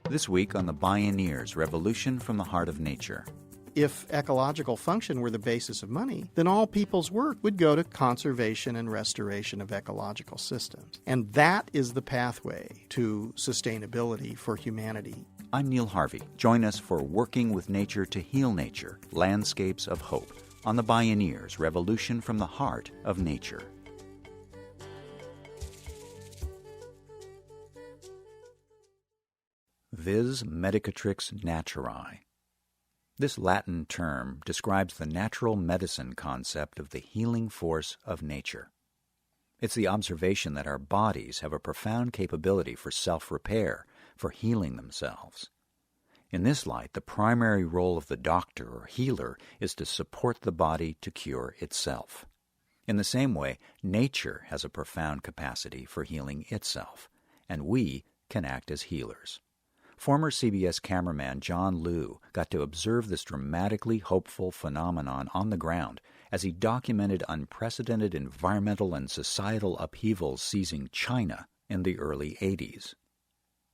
This week on the Bioneers, Revolution from the Heart of Nature. If ecological function were the basis of money, then all people's work would go to conservation and restoration of ecological systems. And that is the pathway to sustainability for humanity. I'm Neil Harvey. Join us for Working with Nature to Heal Nature, Landscapes of Hope, on the Bioneers, Revolution from the Heart of Nature. Vis medicatrix naturae. This Latin term describes the natural medicine concept of the healing force of nature. It's the observation that our bodies have a profound capability for self-repair, for healing themselves. In this light, the primary role of the doctor or healer is to support the body to cure itself. In the same way, nature has a profound capacity for healing itself, and we can act as healers. Former CBS cameraman John Liu got to observe this dramatically hopeful phenomenon on the ground as he documented unprecedented environmental and societal upheavals seizing China in the early 80s.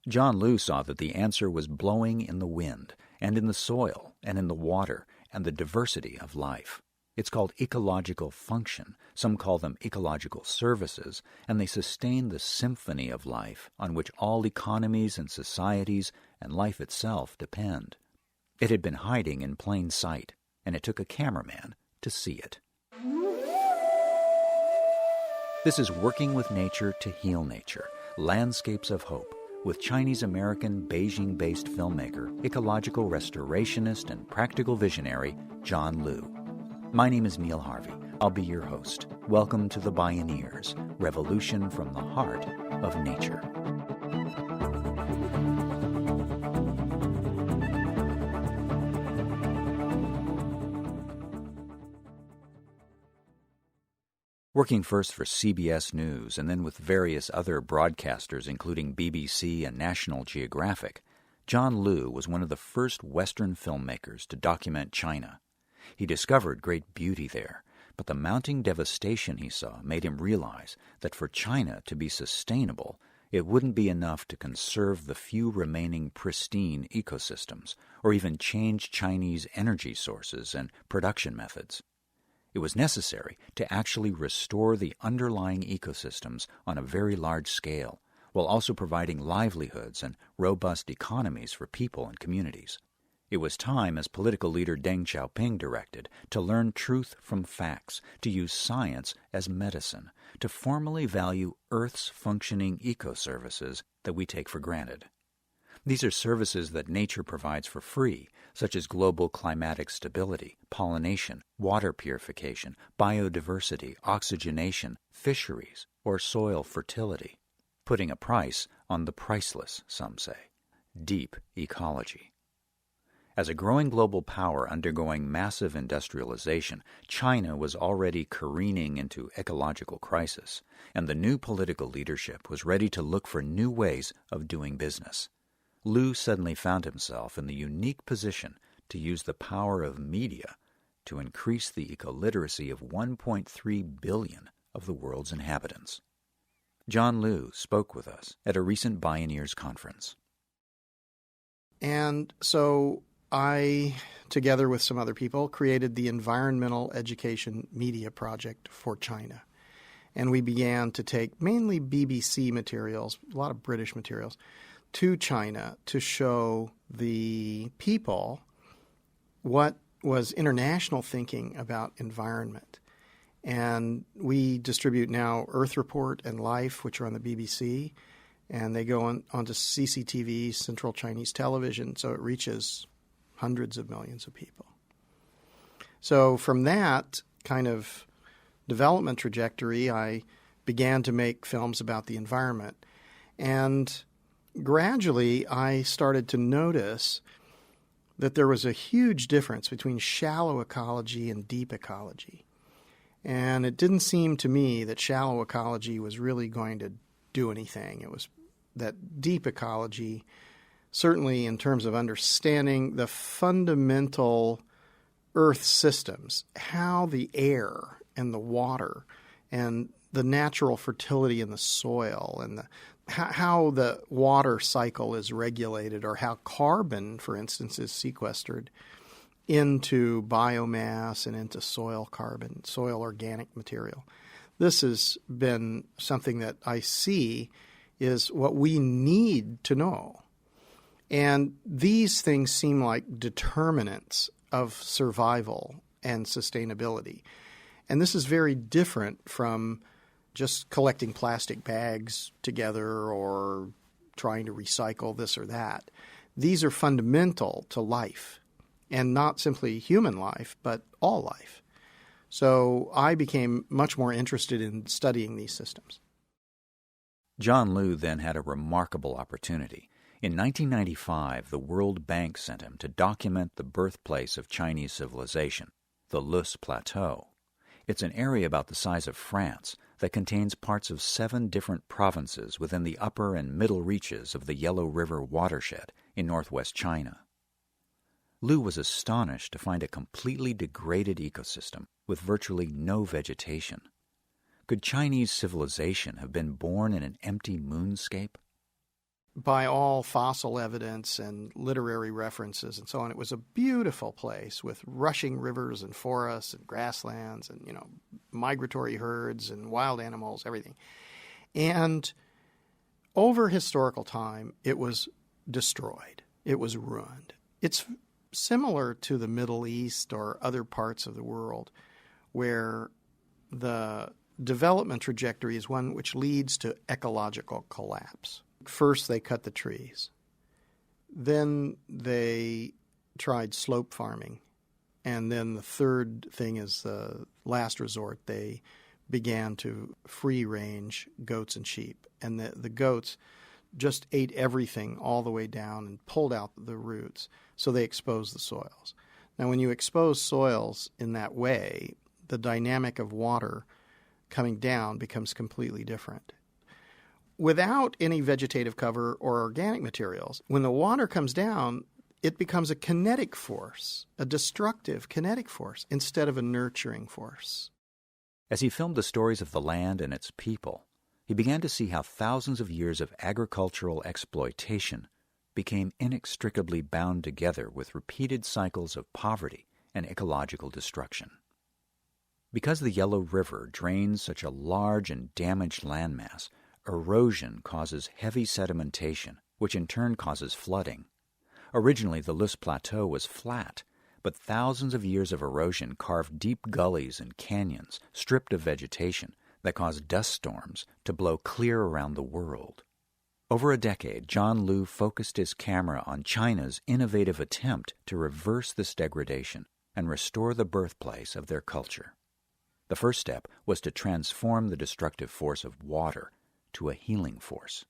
John Liu saw that the answer was blowing in the wind, and in the soil, and in the water, and the diversity of life. It's called ecological function. Some call them ecological services, and they sustain the symphony of life on which all economies and societies and life itself depend. It had been hiding in plain sight, and it took a cameraman to see it. This is Working with Nature to Heal Nature, Landscapes of Hope, with Chinese-American Beijing-based filmmaker, ecological restorationist, and practical visionary John Liu. My name is Neil Harvey. I'll be your host. Welcome to the Bioneers, Revolution from the Heart of Nature. Working first for CBS News and then with various other broadcasters, including BBC and National Geographic, John Liu was one of the first Western filmmakers to document China. He discovered great beauty there, but the mounting devastation he saw made him realize that for China to be sustainable, it wouldn't be enough to conserve the few remaining pristine ecosystems or even change Chinese energy sources and production methods. It was necessary to actually restore the underlying ecosystems on a very large scale, while also providing livelihoods and robust economies for people and communities. It was time, as political leader Deng Xiaoping directed, to learn truth from facts, to use science as medicine, to formally value Earth's functioning ecoservices that we take for granted. These are services that nature provides for free, such as global climatic stability, pollination, water purification, biodiversity, oxygenation, fisheries, or soil fertility, putting a price on the priceless, some say, deep ecology. As a growing global power undergoing massive industrialization, China was already careening into ecological crisis, and the new political leadership was ready to look for new ways of doing business. Liu suddenly found himself in the unique position to use the power of media to increase the ecoliteracy of 1.3 billion of the world's inhabitants. John Liu spoke with us at a recent Bioneers conference. And so I, together with some other people, created the Environmental Education Media Project for China. And we began to take mainly BBC materials, a lot of British materials, to China to show the people what was international thinking about environment. And we distribute now Earth Report and Life, which are on the BBC, and they go onto CCTV, Central Chinese Television, so it reaches hundreds of millions of people. So from that kind of development trajectory, I began to make films about the environment. And gradually, I started to notice that there was a huge difference between shallow ecology and deep ecology. And it didn't seem to me that shallow ecology was really going to do anything. It was that deep ecology, certainly in terms of understanding the fundamental Earth systems, how the air and the water and the natural fertility in the soil and how the water cycle is regulated, or how carbon, for instance, is sequestered into biomass and into soil carbon, soil organic material. This has been something that I see is what we need to know. And these things seem like determinants of survival and sustainability. And this is very different from just collecting plastic bags together or trying to recycle this or that. These are fundamental to life, and not simply human life, but all life. So I became much more interested in studying these systems. John Liu then had a remarkable opportunity. In 1995, the World Bank sent him to document the birthplace of Chinese civilization, the Loess Plateau. It's an area about the size of France that contains parts of 7 different provinces within the upper and middle reaches of the Yellow River watershed in northwest China. Liu was astonished to find a completely degraded ecosystem with virtually no vegetation. Could Chinese civilization have been born in an empty moonscape? By all fossil evidence and literary references and so on, it was a beautiful place with rushing rivers and forests and grasslands and, migratory herds and wild animals, everything. And over historical time, it was destroyed. It was ruined. It's similar to the Middle East or other parts of the world where the development trajectory is one which leads to ecological collapse. First, they cut the trees. Then they tried slope farming. And then the third thing is the last resort. They began to free-range goats and sheep. And the goats just ate everything all the way down and pulled out the roots. So they exposed the soils. Now, when you expose soils in that way, the dynamic of water coming down becomes completely different. Without any vegetative cover or organic materials, when the water comes down, it becomes a kinetic force, a destructive kinetic force, instead of a nurturing force. As he filmed the stories of the land and its people, he began to see how thousands of years of agricultural exploitation became inextricably bound together with repeated cycles of poverty and ecological destruction. Because the Yellow River drains such a large and damaged landmass, erosion causes heavy sedimentation, which in turn causes flooding. Originally, the Loess Plateau was flat, but thousands of years of erosion carved deep gullies and canyons, stripped of vegetation, that caused dust storms to blow clear around the world. Over a decade, John Liu focused his camera on China's innovative attempt to reverse this degradation and restore the birthplace of their culture. The first step was to transform the destructive force of water to a healing force.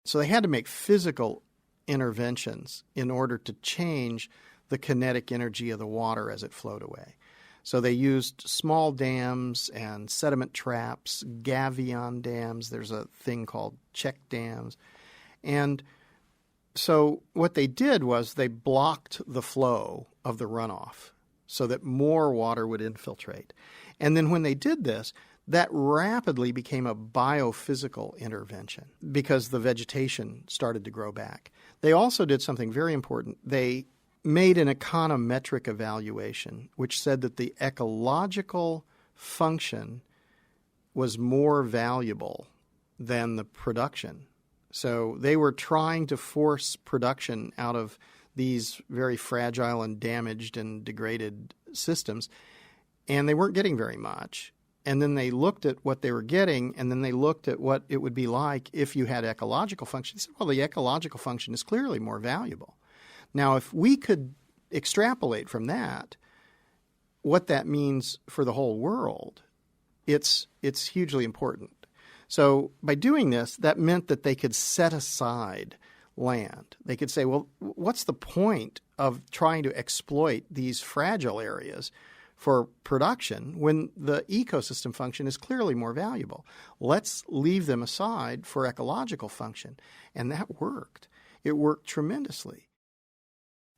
So they had to make physical interventions in order to change the kinetic energy of the water as it flowed away. So they used small dams and sediment traps, gavion dams. There's a thing called check dams. And so what they did was they blocked the flow of the runoff so that more water would infiltrate. And then when they did this, that rapidly became a biophysical intervention because the vegetation started to grow back. They also did something very important. They made an econometric evaluation, which said that the ecological function was more valuable than the production. So they were trying to force production out of these very fragile and damaged and degraded systems, and they weren't getting very much. And then they looked at what they were getting, and then they looked at what it would be like if you had ecological function. They said, well, the ecological function is clearly more valuable. Now, if we could extrapolate from that what that means for the whole world, it's hugely important. So by doing this, that meant that they could set aside land. They could say, well, what's the point of trying to exploit these fragile areas for production when the ecosystem function is clearly more valuable? Let's leave them aside for ecological function. And that worked. It worked tremendously.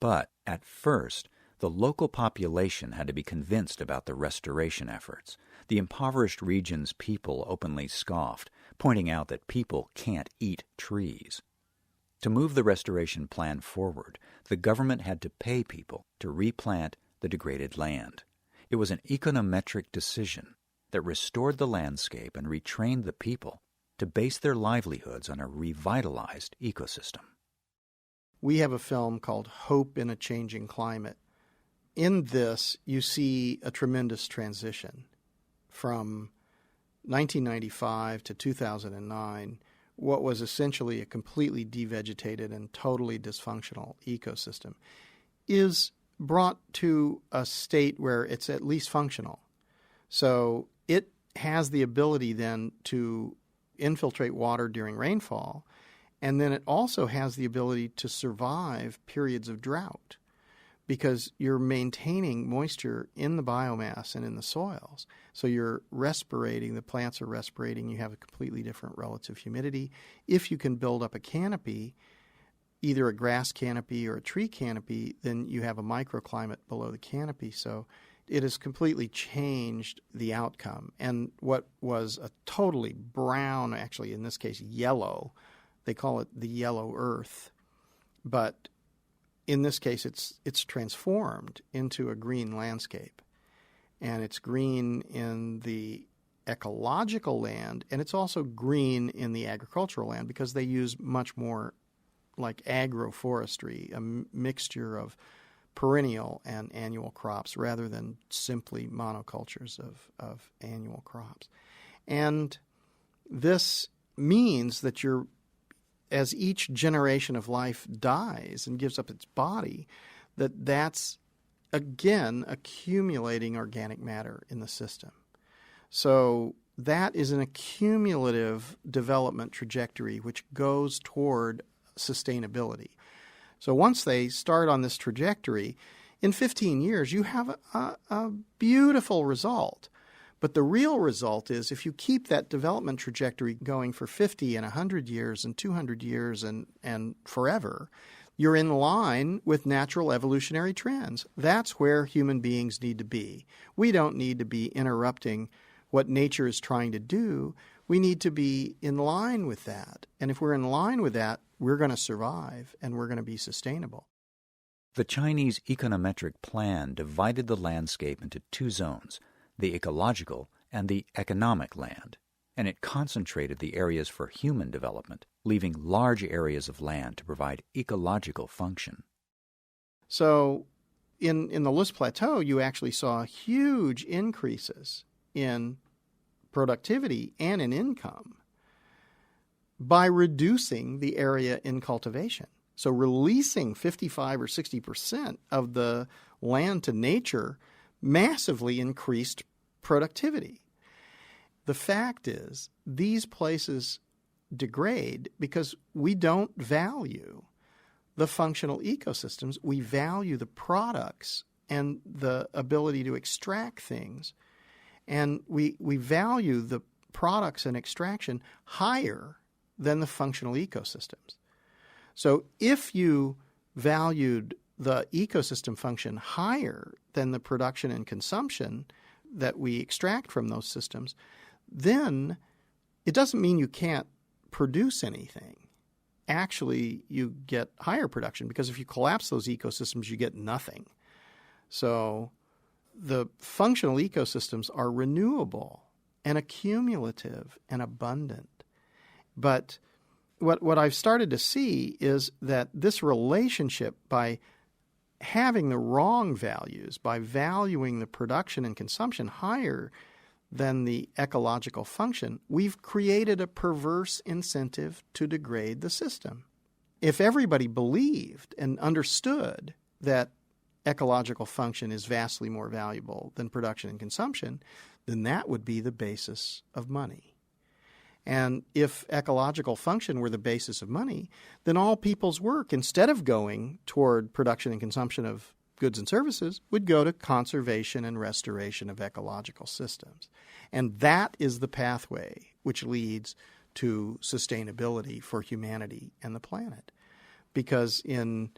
But at first, the local population had to be convinced about the restoration efforts. The impoverished region's people openly scoffed, pointing out that people can't eat trees. To move the restoration plan forward, the government had to pay people to replant the degraded land. It was an econometric decision that restored the landscape and retrained the people to base their livelihoods on a revitalized ecosystem. We have a film called Hope in a Changing Climate. In this, you see a tremendous transition from 1995 to 2009, what was essentially a completely devegetated and totally dysfunctional ecosystem, is brought to a state where it's at least functional. So it has the ability then to infiltrate water during rainfall, and then it also has the ability to survive periods of drought because you're maintaining moisture in the biomass and in the soils. So you're respirating, the plants are respirating, you have a completely different relative humidity. If you can build up a canopy, either a grass canopy or a tree canopy, then you have a microclimate below the canopy. So it has completely changed the outcome. And what was a totally brown, actually in this case yellow, they call it the yellow earth, but in this case it's transformed into a green landscape. And it's green in the ecological land, and it's also green in the agricultural land because they use much more like agroforestry, a mixture of perennial and annual crops rather than simply monocultures of annual crops. And this means that as each generation of life dies and gives up its body, that's again accumulating organic matter in the system. So that is an accumulative development trajectory which goes toward sustainability. So once they start on this trajectory, in 15 years you have a beautiful result. But the real result is if you keep that development trajectory going for 50 and 100 years and 200 years and forever, you're in line with natural evolutionary trends. That's where human beings need to be. We don't need to be interrupting what nature is trying to do. We need to be in line with that. And if we're in line with that, we're going to survive and we're going to be sustainable. The Chinese econometric plan divided the landscape into two zones, the ecological and the economic land, and it concentrated the areas for human development, leaving large areas of land to provide ecological function. So in the Loess Plateau, you actually saw huge increases in productivity and in income by reducing the area in cultivation. So releasing 55 or 60% of the land to nature massively increased productivity. The fact is, these places degrade because we don't value the functional ecosystems. We value the products and the ability to extract things. And we value the products and extraction higher than the functional ecosystems. So if you valued the ecosystem function higher than the production and consumption that we extract from those systems, then it doesn't mean you can't produce anything. Actually, you get higher production because if you collapse those ecosystems, you get nothing. So the functional ecosystems are renewable and accumulative and abundant. But what I've started to see is that this relationship, by having the wrong values, by valuing the production and consumption higher than the ecological function, we've created a perverse incentive to degrade the system. If everybody believed and understood that ecological function is vastly more valuable than production and consumption, then that would be the basis of money. And if ecological function were the basis of money, then all people's work, instead of going toward production and consumption of goods and services, would go to conservation and restoration of ecological systems. And that is the pathway which leads to sustainability for humanity and the planet. Because in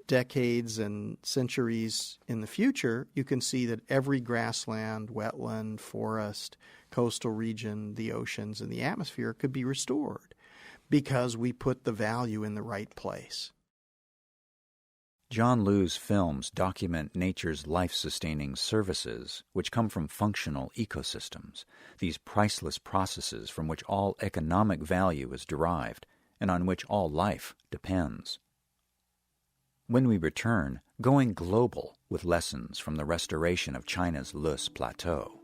decades and centuries in the future, you can see that every grassland, wetland, forest, coastal region, the oceans, and the atmosphere could be restored because we put the value in the right place. John Liu's films document nature's life-sustaining services, which come from functional ecosystems, these priceless processes from which all economic value is derived and on which all life depends. When we return, going global with lessons from the restoration of China's Loess Plateau.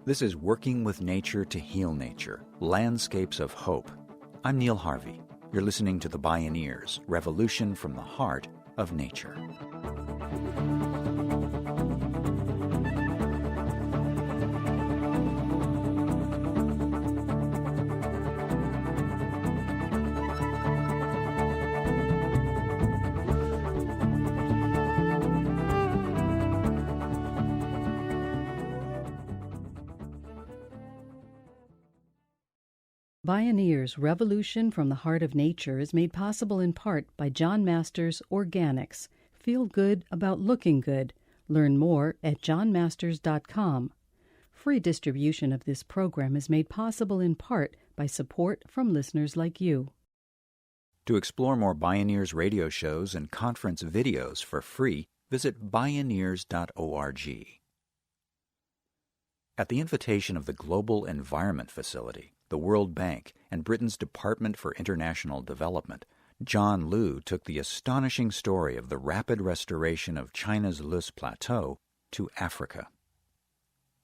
This is Working with Nature to Heal Nature, Landscapes of Hope. I'm Neil Harvey. You're listening to the Bioneers, Revolution from the Heart of Nature. Bioneers, Revolution from the Heart of Nature is made possible in part by John Masters Organics. Feel good about looking good. Learn more at johnmasters.com. Free distribution of this program is made possible in part by support from listeners like you. To explore more Bioneers radio shows and conference videos for free, visit bioneers.org. At the invitation of the Global Environment Facility, the World Bank, and Britain's Department for International Development, John Liu took the astonishing story of the rapid restoration of China's Loess Plateau to Africa.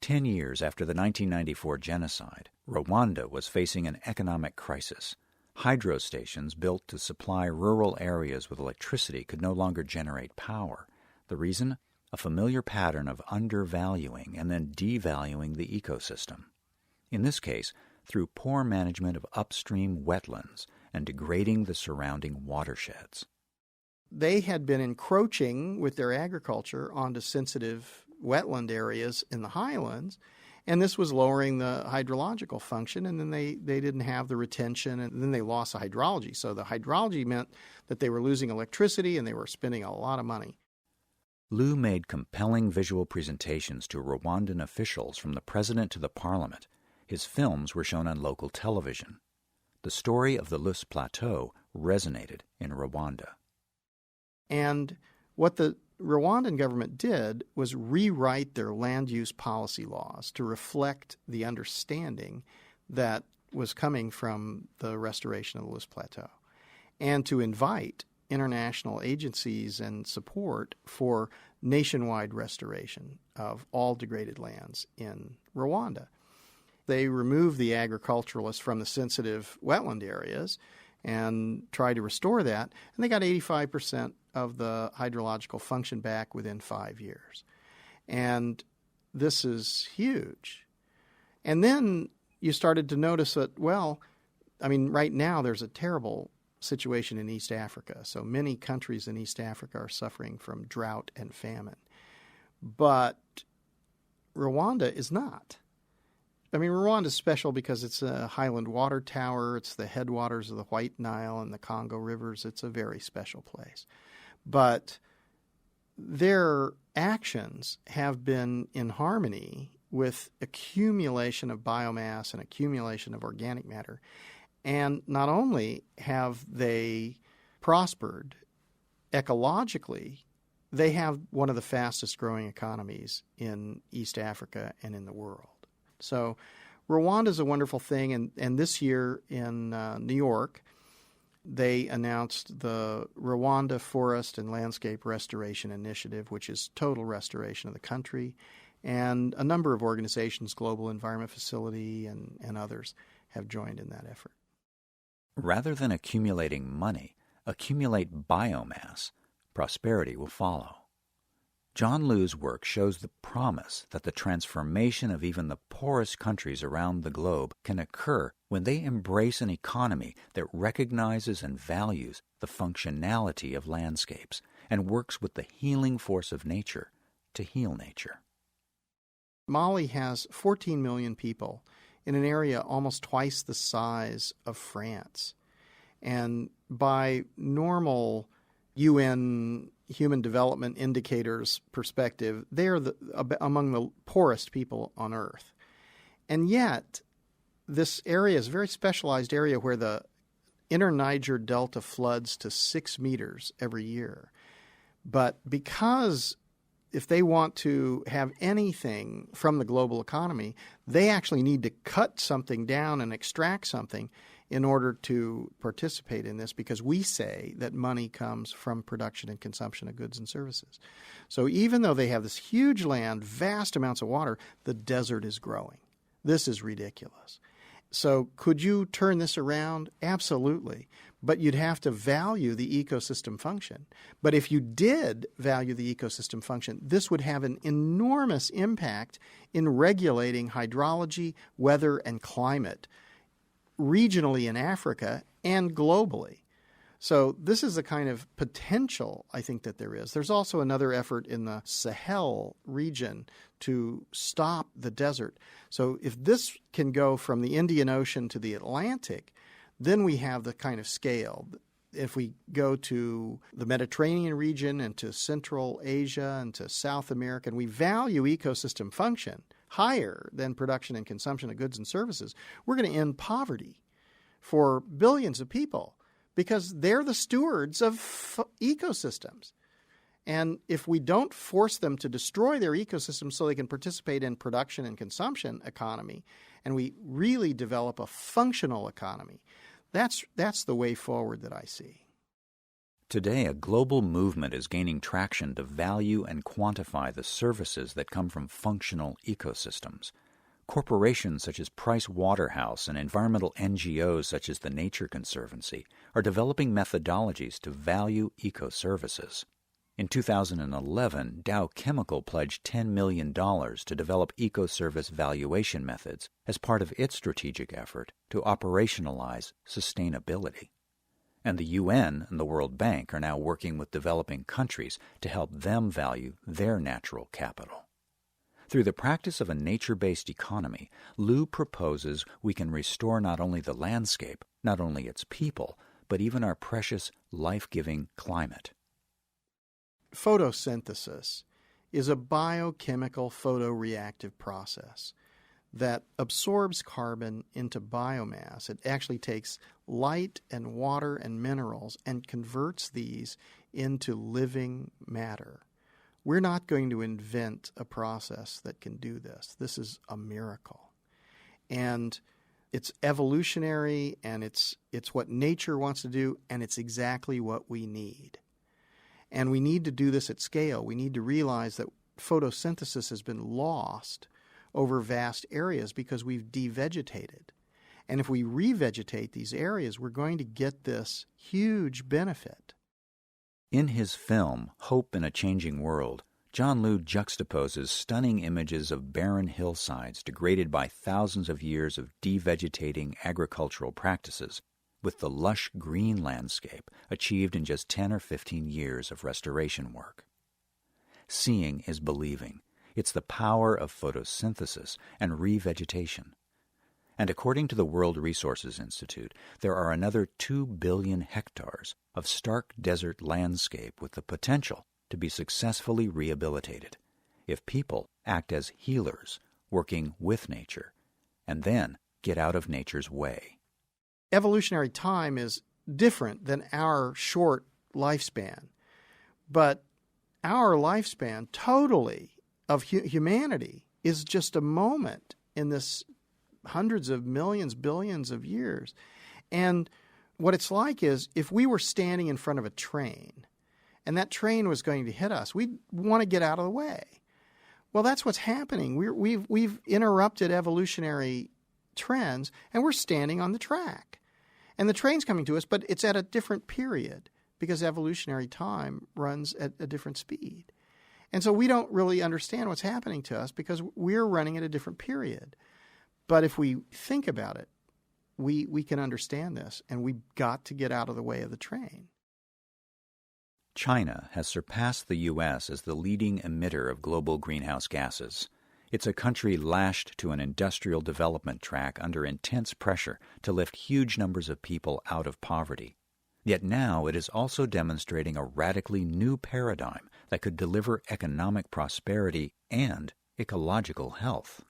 10 years after the 1994 genocide, Rwanda was facing an economic crisis. Hydro stations built to supply rural areas with electricity could no longer generate power. The reason? A familiar pattern of undervaluing and then devaluing the ecosystem. In this case, through poor management of upstream wetlands and degrading the surrounding watersheds. They had been encroaching with their agriculture onto sensitive wetland areas in the highlands, and this was lowering the hydrological function, and then they didn't have the retention, and then they lost the hydrology. So the hydrology meant that they were losing electricity and they were spending a lot of money. Liu made compelling visual presentations to Rwandan officials from the president to the parliament. His films were shown on local television. The story of the Loess Plateau resonated in Rwanda. And what the Rwandan government did was rewrite their land use policy laws to reflect the understanding that was coming from the restoration of the Loess Plateau, and to invite international agencies and support for nationwide restoration of all degraded lands in Rwanda. They removed the agriculturalists from the sensitive wetland areas and tried to restore that, and they got 85% of the hydrological function back within 5 years. And this is huge. And then you started to notice that, right now there's a terrible situation in East Africa. So many countries in East Africa are suffering from drought and famine. But Rwanda is not. Rwanda is special because it's a highland water tower. It's the headwaters of the White Nile and the Congo rivers. It's a very special place. But their actions have been in harmony with accumulation of biomass and accumulation of organic matter. And not only have they prospered ecologically, they have one of the fastest growing economies in East Africa and in the world. So Rwanda is a wonderful thing, and this year in New York, they announced the Rwanda Forest and Landscape Restoration Initiative, which is total restoration of the country, and a number of organizations, Global Environment Facility and others, have joined in that effort. Rather than accumulating money, accumulate biomass. Prosperity will follow. John Liu's work shows the promise that the transformation of even the poorest countries around the globe can occur when they embrace an economy that recognizes and values the functionality of landscapes and works with the healing force of nature to heal nature. Mali has 14 million people in an area almost twice the size of France. And by normal UN Human Development Indicators perspective, they're among the poorest people on Earth. And yet, this area is a very specialized area where the inner Niger Delta floods to 6 meters every year. But because if they want to have anything from the global economy, they actually need to cut something down and extract something in order to participate in this, because we say that money comes from production and consumption of goods and services. So even though they have this huge land, vast amounts of water, the desert is growing. This is ridiculous. So could you turn this around? Absolutely. But you'd have to value the ecosystem function. But if you did value the ecosystem function, this would have an enormous impact in regulating hydrology, weather, and climate regionally in Africa and globally. So this is the kind of potential I think that there is. There's also another effort in the Sahel region to stop the desert. So if this can go from the Indian Ocean to the Atlantic, then we have the kind of scale. If we go to the Mediterranean region and to Central Asia and to South America, and we value ecosystem function higher than production and consumption of goods and services, we're going to end poverty for billions of people because they're the stewards of ecosystems. And if we don't force them to destroy their ecosystems so they can participate in production and consumption economy, and we really develop a functional economy, that's the way forward that I see. Today, a global movement is gaining traction to value and quantify the services that come from functional ecosystems. Corporations such as Price Waterhouse and environmental NGOs such as the Nature Conservancy are developing methodologies to value ecoservices. In 2011, Dow Chemical pledged $10 million to develop ecoservice valuation methods as part of its strategic effort to operationalize sustainability. And the UN and the World Bank are now working with developing countries to help them value their natural capital. Through the practice of a nature-based economy, Liu proposes we can restore not only the landscape, not only its people, but even our precious, life-giving climate. Photosynthesis is a biochemical photoreactive process that absorbs carbon into biomass. It actually takes light and water and minerals and converts these into living matter. We're not going to invent a process that can do this. This is a miracle. And it's evolutionary, and it's what nature wants to do, and it's exactly what we need. And we need to do this at scale. We need to realize that photosynthesis has been lost over vast areas because we've devegetated. And if we revegetate these areas, we're going to get this huge benefit. In his film, Hope in a Changing World, John Liu juxtaposes stunning images of barren hillsides degraded by thousands of years of devegetating agricultural practices with the lush green landscape achieved in just 10 or 15 years of restoration work. Seeing is believing. It's the power of photosynthesis and revegetation. And according to the World Resources Institute, there are another 2 billion hectares of stark desert landscape with the potential to be successfully rehabilitated if people act as healers, working with nature, and then get out of nature's way. Evolutionary time is different than our short lifespan, but our lifespan totally of humanity is just a moment in this hundreds of millions, billions of years. And what it's like is if we were standing in front of a train and that train was going to hit us, we'd want to get out of the way. Well, that's what's happening. We've interrupted evolutionary trends, and we're standing on the track. And the train's coming to us, but it's at a different period because evolutionary time runs at a different speed. And so we don't really understand what's happening to us because we're running at a different period. But if we think about it, we can understand this, and we've got to get out of the way of the train. China has surpassed the U.S. as the leading emitter of global greenhouse gases. It's a country lashed to an industrial development track under intense pressure to lift huge numbers of people out of poverty. Yet now it is also demonstrating a radically new paradigm that could deliver economic prosperity and ecological health.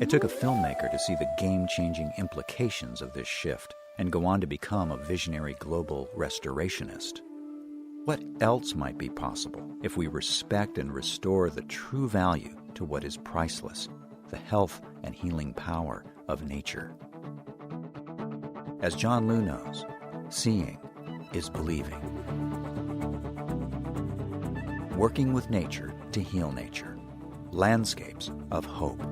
It took a filmmaker to see the game-changing implications of this shift and go on to become a visionary global restorationist. What else might be possible if we respect and restore the true value to what is priceless, the health and healing power of nature? As John Liu knows, seeing is believing. Working with nature to heal nature. Landscapes of hope.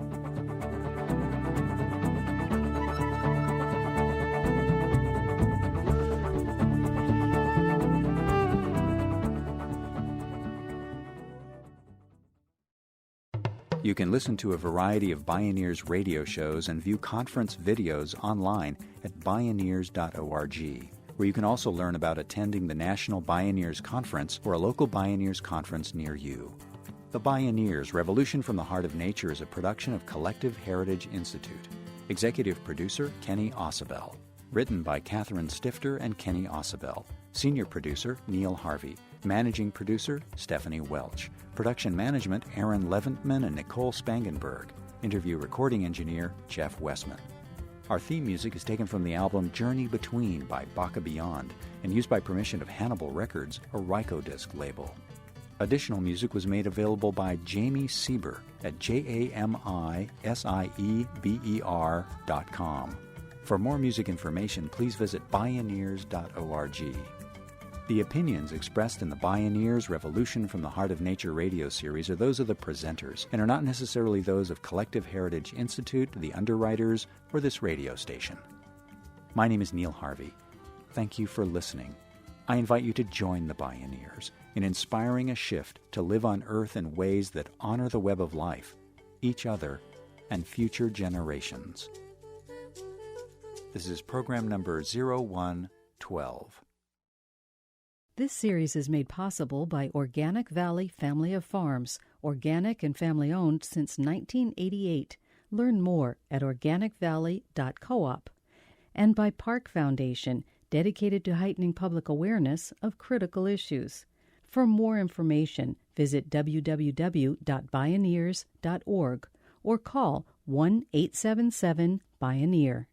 You can listen to a variety of Bioneers radio shows and view conference videos online at Bioneers.org, where you can also learn about attending the National Bioneers Conference or a local Bioneers conference near you. The Bioneers Revolution from the Heart of Nature is a production of Collective Heritage Institute. Executive producer Kenny Ausubel. Written by Catherine Stifter and Kenny Ausubel. Senior producer Neil Harvey. Managing producer Stephanie Welch. Production management Aaron Leventman and Nicole Spangenberg. Interview recording engineer Jeff Westman. Our theme music is taken from the album Journey Between by Baka Beyond and used by permission of Hannibal Records, a Rykodisc label. Additional music was made available by Jamie Sieber at JAMISIEBER.com. For more music information, please visit Bioneers.org. The opinions expressed in the Bioneers Revolution from the Heart of Nature radio series are those of the presenters and are not necessarily those of Collective Heritage Institute, the underwriters, or this radio station. My name is Neil Harvey. Thank you for listening. I invite you to join the Bioneers in inspiring a shift to live on Earth in ways that honor the web of life, each other, and future generations. This is program number 0112. This series is made possible by Organic Valley Family of Farms, organic and family-owned since 1988. Learn more at organicvalley.coop. And by Park Foundation, dedicated to heightening public awareness of critical issues. For more information, visit www.bioneers.org or call 1-877-BIONEER.